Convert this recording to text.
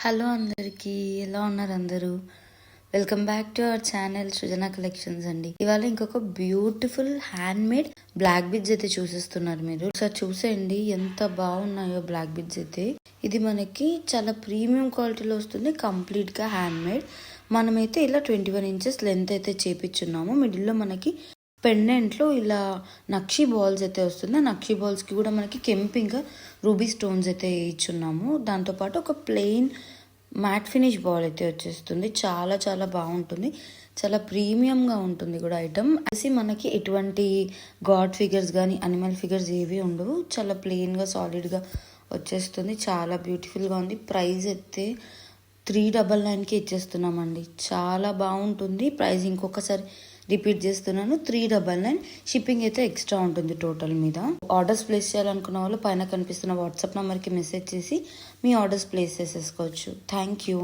Hello అందరికీ, ఎలా ఉన్నారు అందరూ? Welcome back to our channel Srujana collections అండి. ఇవాళ ఇంకొక beautiful hand made black beads అయితే చూసేస్తున్నారు మీరు. ఒకసారి చూసేయండి ఎంత బాగున్నాయో బ్లాక్ బిడ్స్ అయితే. ఇది మనకి చాలా ప్రీమియం క్వాలిటీలో వస్తుంది, కంప్లీట్ గా హ్యాండ్ మేడ్. మనమైతే ఇలా 21 ఇంచెస్ లెంత్ అయితే చేపించున్నాము. మిడిల్లో మనకి పెండెంట్లో ఇలా నక్షి బాల్స్ అయితే వస్తుంది. ఆ నక్షి బాల్స్కి కూడా మనకి కెంపింగ్ రూబీ స్టోన్స్ అయితే ఇచ్చున్నాము. దాంతోపాటు ఒక ప్లెయిన్ మ్యాట్ ఫినిష్ బాల్ అయితే వచ్చేస్తుంది. చాలా చాలా బాగుంటుంది, చాలా ప్రీమియంగా ఉంటుంది కూడా ఐటమ్. అది మనకి ఎటువంటి గాడ్ ఫిగర్స్ కానీ అనిమల్ ఫిగర్స్ ఏవి ఉండవు, చాలా ప్లెయిన్గా సాలిడ్గా వచ్చేస్తుంది. చాలా బ్యూటిఫుల్గా ఉంది. ప్రైస్ అయితే 399కి ఇచ్చేస్తున్నామండి. చాలా బాగుంటుంది. ప్రైస్ ఇంకొకసారి రిపీట్ చేస్తున్నాను, 399. షిప్పింగ్ అయితే ఎక్స్ట్రా ఉంటుంది టోటల్ మీద. ఆర్డర్స్ ప్లేస్ చేయాలనుకున్న వాళ్ళు పైన కనిపిస్తున్న వాట్సాప్ నెంబర్కి మెసేజ్ చేసి మీ ఆర్డర్స్ ప్లేస్ చేసేసుకోవచ్చు. Thank you.